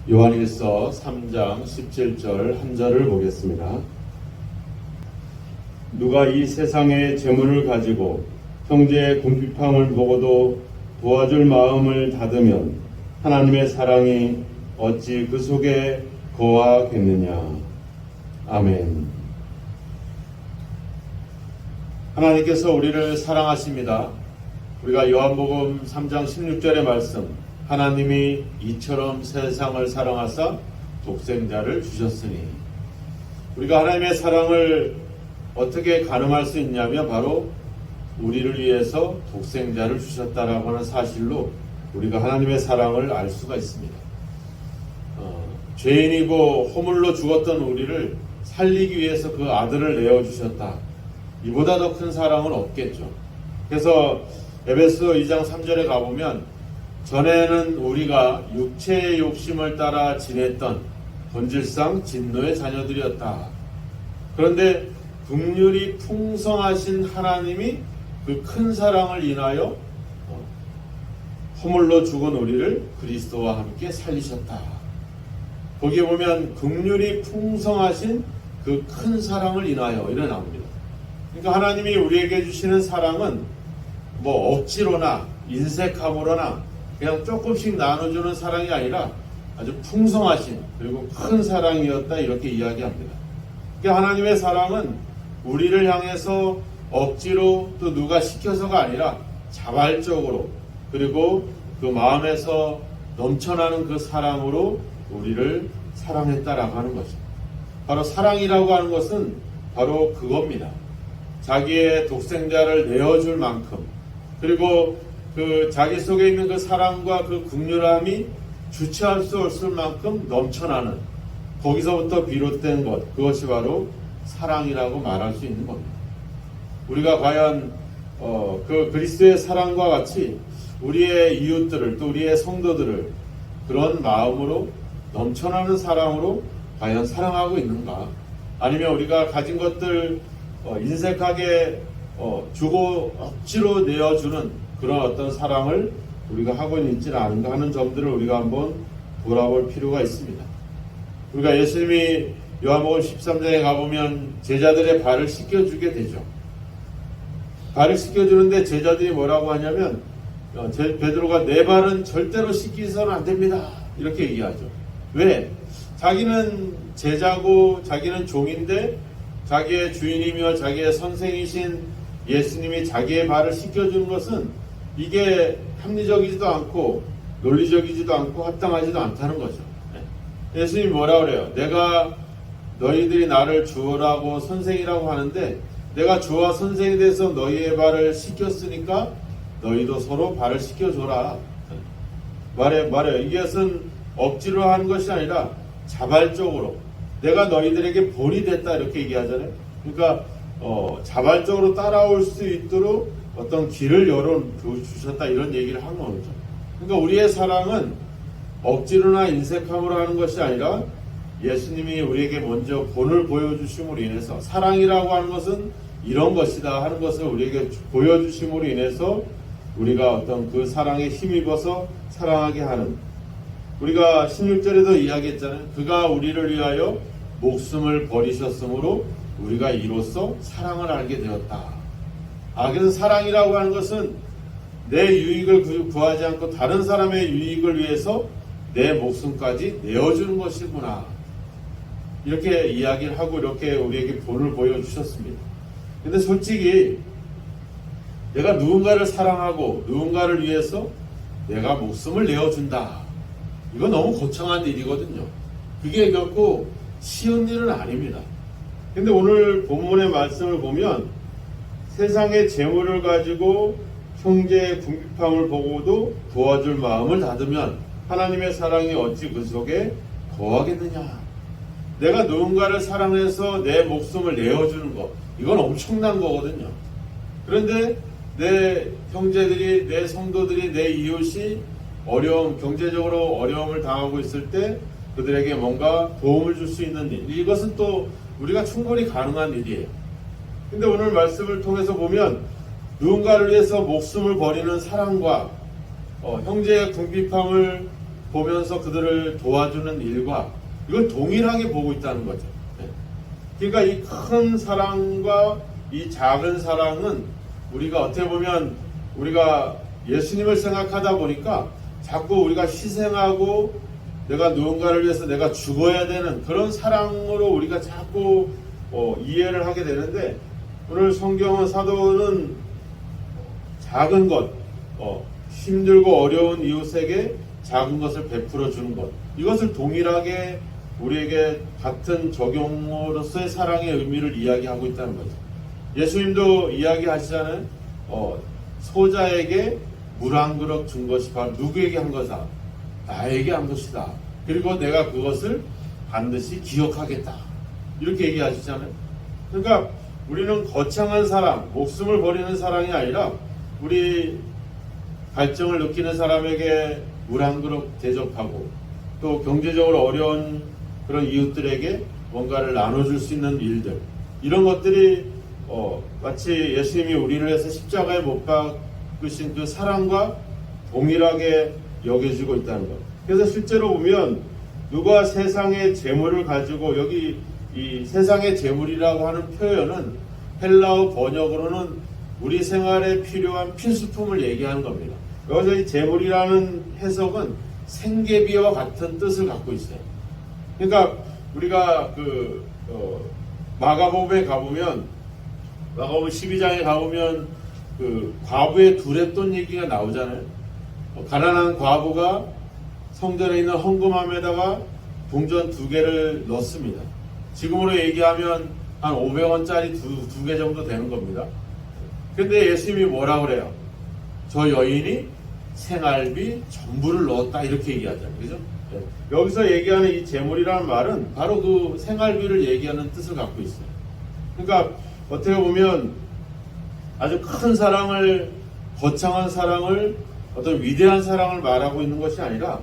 요한일서 3장 17절 한 절을 보겠습니다. 누가 이 세상의 재물을 가지고 형제의 궁핍함을 보고도 도와줄 마음을 닫으면 하나님의 사랑이 어찌 그 속에 거하겠느냐. 아멘. 하나님께서 우리를 사랑하십니다. 우리가 요한복음 3장 16절의 말씀, 하나님이 이처럼 세상을 사랑하사 독생자를 주셨으니, 우리가 하나님의 사랑을 어떻게 가늠할 수 있냐면 바로 우리를 위해서 독생자를 주셨다라고 하는 사실로 우리가 하나님의 사랑을 알 수가 있습니다. 죄인이고 허물로 죽었던 우리를 살리기 위해서 그 아들을 내어주셨다. 이보다 더 큰 사랑은 없겠죠. 그래서 에베소 2장 3절에 가보면 전에는 우리가 육체의 욕심을 따라 지냈던 본질상 진노의 자녀들이었다. 그런데 긍휼이 풍성하신 하나님이 그 큰 사랑을 인하여 허물로 죽은 우리를 그리스도와 함께 살리셨다. 거기에 보면 긍휼이 풍성하신 그 큰 사랑을 인하여 이래 나옵니다. 그러니까 하나님이 우리에게 주시는 사랑은 뭐 억지로나 인색함으로나 그냥 조금씩 나눠주는 사랑이 아니라 아주 풍성하신 그리고 큰 사랑이었다, 이렇게 이야기합니다. 그러니까 하나님의 사랑은 우리를 향해서 억지로 또 누가 시켜서가 아니라 자발적으로, 그리고 그 마음에서 넘쳐나는 그 사랑으로 우리를 사랑했다라고 하는 거죠. 바로 사랑이라고 하는 것은 바로 그겁니다. 자기의 독생자를 내어줄 만큼, 그리고 그 자기 속에 있는 그 사랑과 그 긍휼함이 주체할 수 없을 만큼 넘쳐나는, 거기서부터 비롯된 것, 그것이 바로 사랑이라고 말할 수 있는 겁니다. 우리가 과연 그 그리스도의 사랑과 같이 우리의 이웃들을, 또 우리의 성도들을 그런 마음으로 넘쳐나는 사랑으로 과연 사랑하고 있는가? 아니면 우리가 가진 것들 인색하게 주고 억지로 내어주는 그런 어떤 사랑을 우리가 하고 있지는 않은가 하는 점들을 우리가 한번 돌아볼 필요가 있습니다. 우리가 예수님이 요한복음 13장에 가보면 제자들의 발을 씻겨주게 되죠. 발을 씻겨주는데 제자들이 뭐라고 하냐면 베드로가 내 발은 절대로 씻기서는 안 됩니다, 이렇게 얘기하죠. 왜? 자기는 제자고 자기는 종인데 자기의 주인이며 자기의 선생이신 예수님이 자기의 발을 씻겨주는 것은 이게 합리적이지도 않고 논리적이지도 않고 합당하지도 않다는 거죠. 예수님이 뭐라 그래요? 내가 너희들이 나를 주라고 선생이라고 하는데 내가 주와 선생이 돼서 너희의 발을 씻겼으니까 너희도 서로 발을 씻겨줘라. 말해요. 이것은 억지로 하는 것이 아니라 자발적으로 내가 너희들에게 본이 됐다, 이렇게 얘기하잖아요. 그러니까 자발적으로 따라올 수 있도록 어떤 길을 열어주셨다, 이런 얘기를 한 거죠. 그러니까 우리의 사랑은 억지로나 인색함으로 하는 것이 아니라 예수님이 우리에게 먼저 본을 보여주심으로 인해서, 사랑이라고 하는 것은 이런 것이다 하는 것을 우리에게 보여주심으로 인해서 우리가 어떤 그 사랑에 힘입어서 사랑하게 하는, 우리가 16절에도 이야기했잖아요. 그가 우리를 위하여 목숨을 버리셨으므로 우리가 이로써 사랑을 알게 되었다. 그래서 사랑이라고 하는 것은 내 유익을 구하지 않고 다른 사람의 유익을 위해서 내 목숨까지 내어주는 것이구나, 이렇게 이야기를 하고 이렇게 우리에게 본을 보여주셨습니다. 근데 솔직히 내가 누군가를 사랑하고 누군가를 위해서 내가 목숨을 내어준다, 이거 너무 거창한 일이거든요. 그게 결코 쉬운 일은 아닙니다. 근데 오늘 본문의 말씀을 보면 세상의 재물을 가지고 형제의 궁핍함을 보고도 도와줄 마음을 닫으면 하나님의 사랑이 어찌 그 속에 거하겠느냐. 내가 누군가를 사랑해서 내 목숨을 내어주는 것, 이건 엄청난 거거든요. 그런데 내 형제들이, 내 성도들이, 내 이웃이 경제적으로 어려움을 당하고 있을 때 그들에게 뭔가 도움을 줄 수 있는 일, 이것은 또 우리가 충분히 가능한 일이에요. 근데 오늘 말씀을 통해서 보면 누군가를 위해서 목숨을 버리는 사랑과 형제의 궁핍함을 보면서 그들을 도와주는 일과 이걸 동일하게 보고 있다는 거죠. 그러니까 이 큰 사랑과 이 작은 사랑은 우리가 어떻게 보면 우리가 예수님을 생각하다 보니까 자꾸 우리가 희생하고 내가 누군가를 위해서 내가 죽어야 되는 그런 사랑으로 우리가 자꾸 이해를 하게 되는데, 오늘 성경은 사도는 작은 것, 힘들고 어려운 이웃에게 작은 것을 베풀어 주는 것, 이것을 동일하게 우리에게 같은 적용으로서의 사랑의 의미를 이야기하고 있다는 거죠. 예수님도 이야기하시잖아요. 소자에게 물 한 그릇 준 것이 바로 누구에게 한 것이다? 나에게 한 것이다. 그리고 내가 그것을 반드시 기억하겠다. 이렇게 얘기하시잖아요. 그러니까 우리는 거창한 사랑, 목숨을 버리는 사랑이 아니라 우리 갈증을 느끼는 사람에게 물 한 그릇 대접하고, 또 경제적으로 어려운 그런 이웃들에게 뭔가를 나눠줄 수 있는 일들, 이런 것들이 마치 예수님이 우리를 위해서 십자가에 못 박으신 그 사랑과 동일하게 여겨지고 있다는 것. 그래서 실제로 보면 누가 세상의 재물을 가지고, 여기 이 세상의 재물이라고 하는 표현은 헬라어 번역으로는 우리 생활에 필요한 필수품을 얘기하는 겁니다. 여기서 이 재물이라는 해석은 생계비와 같은 뜻을 갖고 있어요. 그러니까 우리가 마가복음에 가보면, 마가복음 12장에 가보면 그 과부의 두렛돈 얘기가 나오잖아요. 가난한 과부가 성전에 있는 헌금함에다가 동전 2개를 넣습니다. 지금으로 얘기하면 한 500원짜리 두 개 정도 되는 겁니다. 근데 예수님이 뭐라 그래요? 저 여인이 생활비 전부를 넣었다, 이렇게 얘기하잖아요. 그죠? 네. 여기서 얘기하는 이 재물이라는 말은 바로 그 생활비를 얘기하는 뜻을 갖고 있어요. 그러니까 어떻게 보면 아주 큰 사랑을, 거창한 사랑을, 어떤 위대한 사랑을 말하고 있는 것이 아니라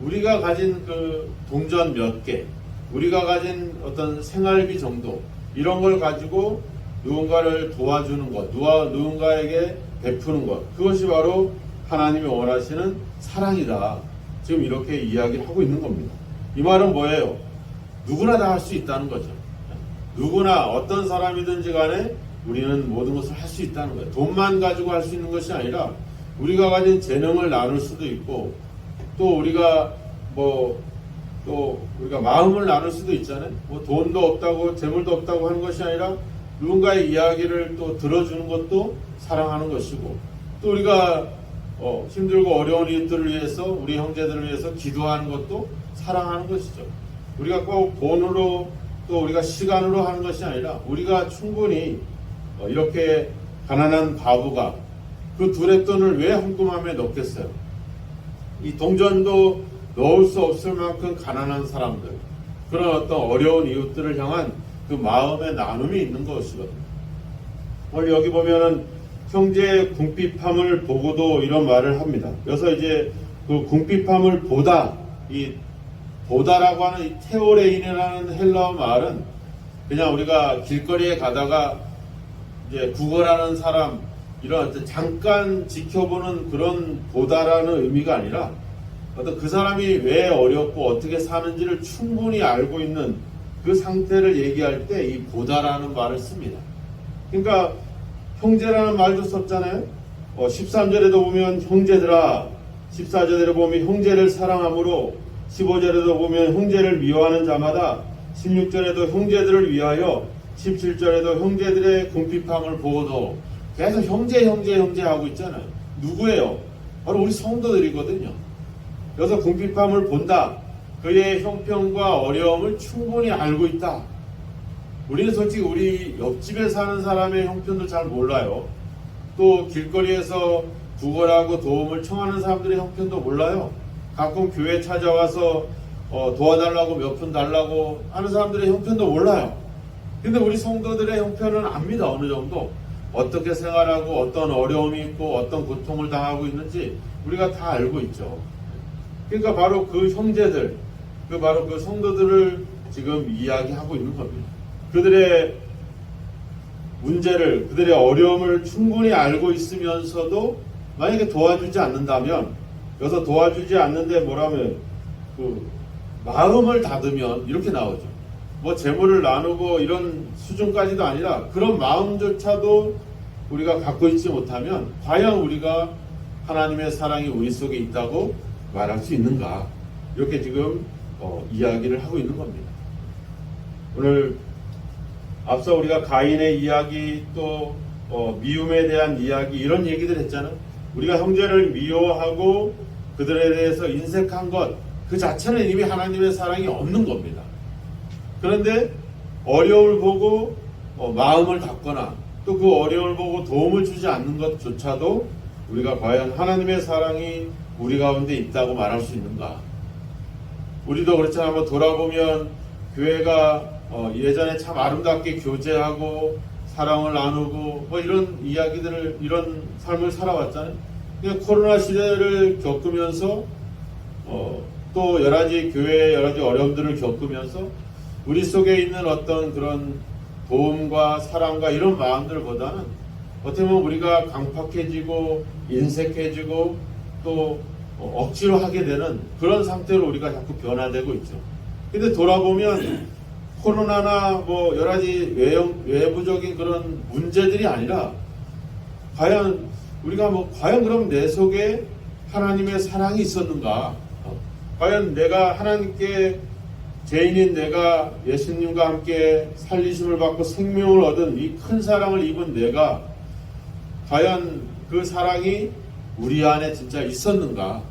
우리가 가진 그 동전 몇 개, 우리가 가진 어떤 생활비 정도, 이런 걸 가지고 누군가를 도와주는 것, 누군가에게 베푸는 것, 그것이 바로 하나님이 원하시는 사랑이다. 지금 이렇게 이야기를 하고 있는 겁니다. 이 말은 뭐예요? 누구나 다 할 수 있다는 거죠. 누구나 어떤 사람이든지 간에 우리는 모든 것을 할 수 있다는 거예요. 돈만 가지고 할 수 있는 것이 아니라 우리가 가진 재능을 나눌 수도 있고, 또 우리가 우리가 마음을 나눌 수도 있잖아요. 돈도 없다고 재물도 없다고 하는 것이 아니라 누군가의 이야기를 또 들어주는 것도 사랑하는 것이고, 또 우리가 힘들고 어려운 이웃들을 위해서, 우리 형제들을 위해서 기도하는 것도 사랑하는 것이죠. 우리가 꼭 돈으로, 또 우리가 시간으로 하는 것이 아니라 우리가 충분히 이렇게 가난한 과부가 그 두렛돈을 왜 헌금함에 넣겠어요? 이 동전도 넣을 수 없을 만큼 가난한 사람들, 그런 어떤 어려운 이웃들을 향한 그 마음의 나눔이 있는 것이거든요. 오늘 여기 보면은 형제의 궁핍함을 보고도 이런 말을 합니다. 그래서 이제 그 궁핍함을 보다라고 하는 이 테오레인이라는 헬라어 말은 그냥 우리가 길거리에 가다가 이제 구걸하는 사람, 이런 어떤 잠깐 지켜보는 그런 보다라는 의미가 아니라 어떤 그 사람이 왜 어렵고 어떻게 사는지를 충분히 알고 있는 그 상태를 얘기할 때 이 보다라는 말을 씁니다. 그러니까 형제라는 말도 썼잖아요. 13절에도 보면 형제들아, 14절에도 보면 형제를 사랑함으로, 15절에도 보면 형제를 미워하는 자마다, 16절에도 형제들을 위하여, 17절에도 형제들의 궁핍함을 보고도, 계속 형제 하고 있잖아요. 누구예요? 바로 우리 성도들이거든요. 그래서 궁핍함을 본다. 그의 형편과 어려움을 충분히 알고 있다. 우리는 솔직히 우리 옆집에 사는 사람의 형편도 잘 몰라요. 또 길거리에서 구걸하고 도움을 청하는 사람들의 형편도 몰라요. 가끔 교회 찾아와서 도와달라고 몇 푼 달라고 하는 사람들의 형편도 몰라요. 근데 우리 성도들의 형편은 압니다. 어느 정도 어떻게 생활하고 어떤 어려움이 있고 어떤 고통을 당하고 있는지 우리가 다 알고 있죠. 그러니까 바로 그 형제들, 바로 그 성도들을 지금 이야기하고 있는 겁니다. 그들의 문제를, 그들의 어려움을 충분히 알고 있으면서도 만약에 도와주지 않는다면, 여기서 도와주지 않는데 뭐라면 그 마음을 닫으면 이렇게 나오죠. 뭐 재물을 나누고 이런 수준까지도 아니라 그런 마음조차도 우리가 갖고 있지 못하면 과연 우리가 하나님의 사랑이 우리 속에 있다고 말할 수 있는가? 이렇게 지금 이야기를 하고 있는 겁니다. 오늘 앞서 우리가 가인의 이야기 또 미움에 대한 이야기 이런 얘기들 했잖아요. 우리가 형제를 미워하고 그들에 대해서 인색한 것 그 자체는 이미 하나님의 사랑이 없는 겁니다. 그런데 어려움을 보고 마음을 닫거나 또 그 어려움을 보고 도움을 주지 않는 것조차도 우리가 과연 하나님의 사랑이 우리 가운데 있다고 말할 수 있는가? 우리도 그렇잖아요. 한번 돌아보면 교회가 예전에 참 아름답게 교제하고 사랑을 나누고 뭐 이런 이야기들을 이런 삶을 살아왔잖아요. 그냥 코로나 시대를 겪으면서 또 여러 가지 교회의 여러 가지 어려움들을 겪으면서 우리 속에 있는 어떤 그런 도움과 사랑과 이런 마음들보다는 어떻게 보면 우리가 강팍해지고 인색해지고 또 억지로 하게 되는 그런 상태로 우리가 자꾸 변화되고 있죠. 근데 돌아보면 코로나나 뭐 여러 가지 외부적인 그런 문제들이 아니라 과연 우리가 과연 그럼 내 속에 하나님의 사랑이 있었는가? 과연 내가 하나님께 죄인인 내가 예수님과 함께 살리심을 받고 생명을 얻은 이 큰 사랑을 입은 내가 과연 그 사랑이 우리 안에 진짜 있었는가?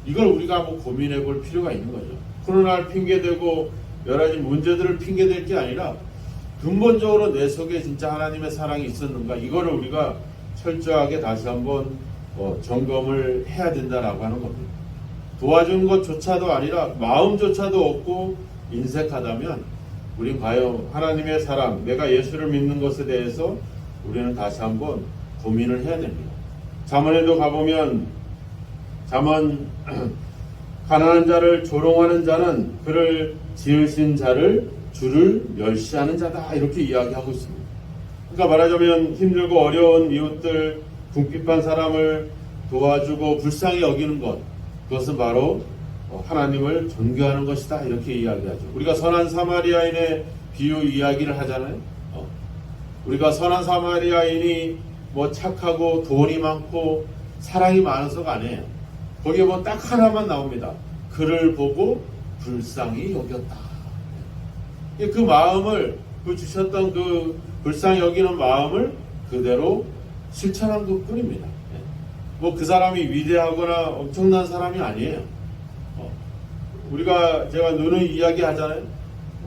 이걸 우리가 한번 고민해 볼 필요가 있는 거죠. 코로나를 핑계대고 여러 가지 문제들을 핑계댈 게 아니라 근본적으로 내 속에 진짜 하나님의 사랑이 있었는가? 이거를 우리가 철저하게 다시 한번 점검을 해야 된다라고 하는 겁니다. 도와준 것조차도 아니라 마음조차도 없고 인색하다면 우린 과연 하나님의 사랑, 내가 예수를 믿는 것에 대해서 우리는 다시 한번 고민을 해야 됩니다. 잠언에도 가보면 잠언 가난한 자를 조롱하는 자는 그를 지으신 자를 주를 멸시하는 자다 이렇게 이야기하고 있습니다. 그러니까 말하자면 힘들고 어려운 이웃들 궁핍한 사람을 도와주고 불쌍히 여기는 것 그것은 바로 하나님을 존경하는 것이다 이렇게 이야기하죠. 우리가 선한 사마리아인의 비유 이야기를 하잖아요. 우리가 선한 사마리아인이 착하고 돈이 많고 사랑이 많아서가 아니에요. 거기에 딱 하나만 나옵니다. 그를 보고 불쌍히 여겼다. 그 마음을 주셨던 그 불쌍히 여기는 마음을 그대로 실천한 것 뿐입니다. 그 사람이 위대하거나 엄청난 사람이 아니에요. 제가 누누이 이야기 하잖아요.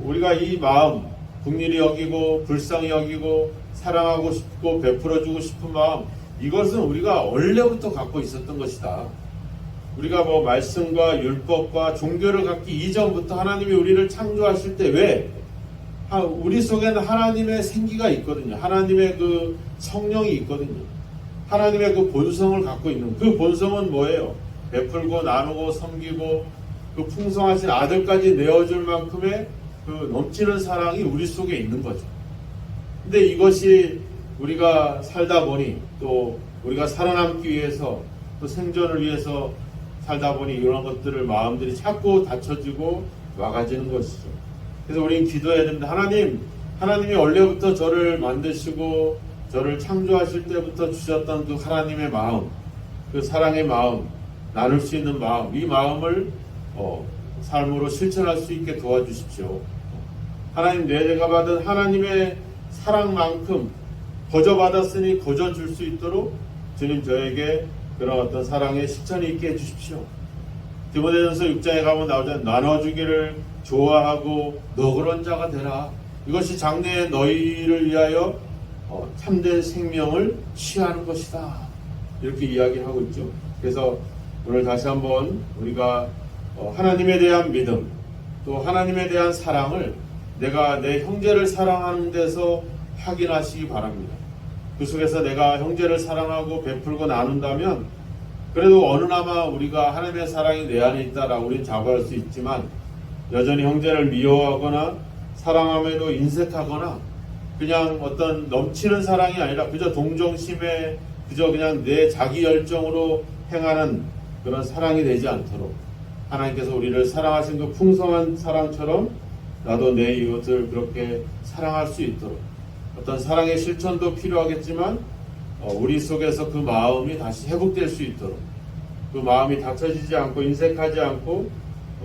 우리가 이 마음, 긍휼히 여기고, 불쌍히 여기고, 사랑하고 싶고, 베풀어주고 싶은 마음, 이것은 우리가 원래부터 갖고 있었던 것이다. 우리가 말씀과 율법과 종교를 갖기 이전부터 하나님이 우리를 창조하실 때 왜? 우리 속에는 하나님의 생기가 있거든요. 하나님의 그 성령이 있거든요. 하나님의 그 본성을 갖고 있는 그 본성은 뭐예요? 베풀고 나누고 섬기고 그 풍성하신 아들까지 내어줄 만큼의 그 넘치는 사랑이 우리 속에 있는 거죠. 근데 이것이 우리가 살다 보니 또 우리가 살아남기 위해서 또 생존을 위해서 살다 보니 이런 것들을 마음들이 자꾸 닫혀지고 막아지는 것이죠. 그래서 우리는 기도해야 됩니다. 하나님이 원래부터 저를 만드시고 저를 창조하실 때부터 주셨던 그 하나님의 마음, 그 사랑의 마음, 나눌 수 있는 마음, 이 마음을 삶으로 실천할 수 있게 도와주십시오. 하나님 내가 받은 하나님의 사랑만큼 거저 받았으니 거저 줄 수 있도록 주님 저에게 그런 어떤 사랑의 실천이 있게 해주십시오. 디모데전서 6장에 가면 나오잖아요. 나눠주기를 좋아하고 너그러운 자가 되라. 이것이 장래에 너희를 위하여 참된 생명을 취하는 것이다. 이렇게 이야기하고 있죠. 그래서 오늘 다시 한번 우리가 하나님에 대한 믿음 또 하나님에 대한 사랑을 내가 내 형제를 사랑하는 데서 확인하시기 바랍니다. 그 속에서 내가 형제를 사랑하고 베풀고 나눈다면 그래도 어느나마 우리가 하나님의 사랑이 내 안에 있다라고 우리는 자부할 수 있지만 여전히 형제를 미워하거나 사랑함에도 인색하거나 그냥 어떤 넘치는 사랑이 아니라 그저 동정심에 그저 그냥 내 자기 열정으로 행하는 그런 사랑이 되지 않도록 하나님께서 우리를 사랑하신 그 풍성한 사랑처럼 나도 내 이웃을 그렇게 사랑할 수 있도록, 어떤 사랑의 실천도 필요하겠지만 우리 속에서 그 마음이 다시 회복될 수 있도록, 그 마음이 닫혀지지 않고 인색하지 않고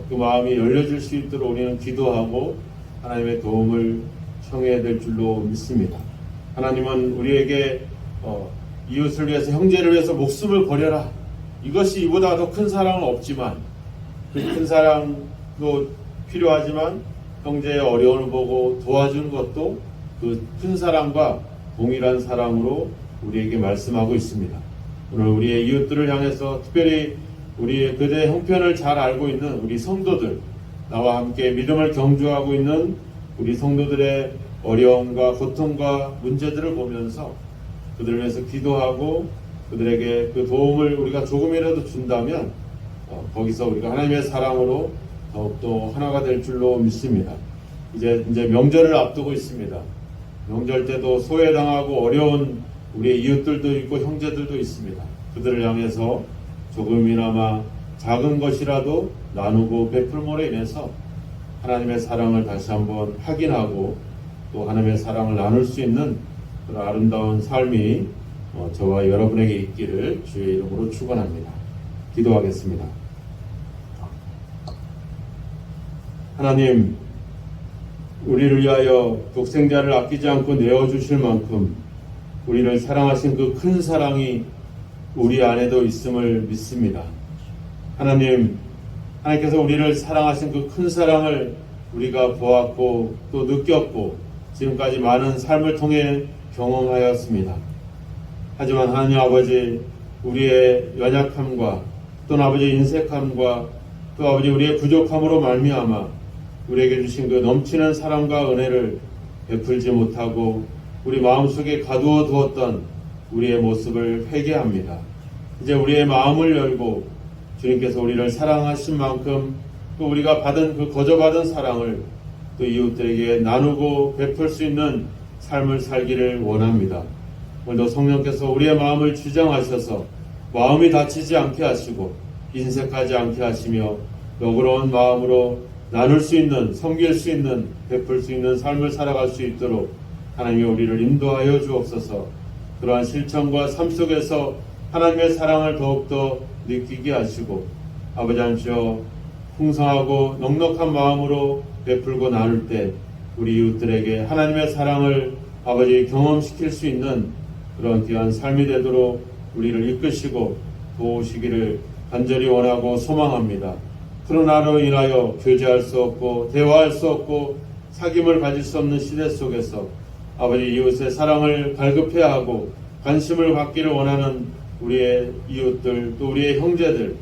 그 마음이 열려질 수 있도록 우리는 기도하고 하나님의 도움을 청해야 될 줄로 믿습니다. 하나님은 우리에게 이웃을 위해서, 형제를 위해서 목숨을 버려라, 이것이 이보다 더 큰 사랑은 없지만, 그 큰 사랑도 필요하지만 형제의 어려움을 보고 도와주는 것도 그 큰 사랑과 동일한 사랑으로 우리에게 말씀하고 있습니다. 오늘 우리의 이웃들을 향해서 특별히 우리의 그대의 형편을 잘 알고 있는 우리 성도들, 나와 함께 믿음을 경주하고 있는 우리 성도들의 어려움과 고통과 문제들을 보면서 그들을 위해서 기도하고 그들에게 그 도움을 우리가 조금이라도 준다면 거기서 우리가 하나님의 사랑으로 더욱더 하나가 될 줄로 믿습니다. 이제 명절을 앞두고 있습니다. 명절 때도 소외당하고 어려운 우리의 이웃들도 있고 형제들도 있습니다. 그들을 향해서 조금이나마 작은 것이라도 나누고 베풀므로 인해서 하나님의 사랑을 다시 한번 확인하고 또 하나님의 사랑을 나눌 수 있는 그런 아름다운 삶이 저와 여러분에게 있기를 주의 이름으로 축원합니다. 기도하겠습니다. 하나님, 우리를 위하여 독생자를 아끼지 않고 내어주실 만큼 우리를 사랑하신 그 큰 사랑이 우리 안에도 있음을 믿습니다. 하나님, 하나님께서 우리를 사랑하신 그 큰 사랑을 우리가 보았고 또 느꼈고 지금까지 많은 삶을 통해 경험하였습니다. 하지만 하나님 아버지, 우리의 연약함과 또 아버지 인색함과 또 아버지 우리의 부족함으로 말미암아 우리에게 주신 그 넘치는 사랑과 은혜를 베풀지 못하고 우리 마음속에 가두어 두었던 우리의 모습을 회개합니다. 이제 우리의 마음을 열고 주님께서 우리를 사랑하신 만큼 또 우리가 받은 그 거저받은 사랑을 또 이웃들에게 나누고 베풀 수 있는 삶을 살기를 원합니다. 오늘도 성령께서 우리의 마음을 주장하셔서 마음이 다치지 않게 하시고 인색하지 않게 하시며 너그러운 마음으로 나눌 수 있는, 섬길 수 있는, 베풀 수 있는 삶을 살아갈 수 있도록 하나님이 우리를 인도하여 주옵소서. 그러한 실천과 삶 속에서 하나님의 사랑을 더욱더 느끼게 하시고 아버지 하나님, 풍성하고 넉넉한 마음으로 베풀고 나눌 때 우리 이웃들에게 하나님의 사랑을 아버지 경험시킬 수 있는 그런 귀한 삶이 되도록 우리를 이끄시고 도우시기를 간절히 원하고 소망합니다. 코로나로 인하여 교제할 수 없고 대화할 수 없고 사귐을 가질 수 없는 시대 속에서 아버지 이웃의 사랑을 갈급해야 하고 관심을 받기를 원하는 우리의 이웃들 또 우리의 형제들,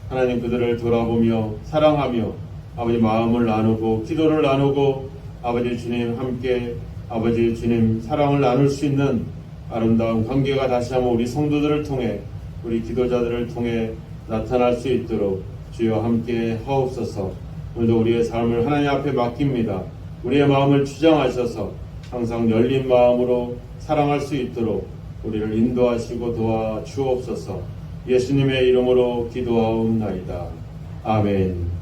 하나님 그들을 돌아보며 사랑하며 아버지 마음을 나누고 기도를 나누고 아버지 주님 함께 아버지 주님 사랑을 나눌 수 있는 아름다운 관계가 다시 한번 우리 성도들을 통해 우리 기도자들을 통해 나타날 수 있도록 주여 함께 하옵소서. 오늘도 우리의 삶을 하나님 앞에 맡깁니다. 우리의 마음을 주장하셔서 항상 열린 마음으로 사랑할 수 있도록 우리를 인도하시고 도와 주옵소서. 예수님의 이름으로 기도하옵나이다. 아멘.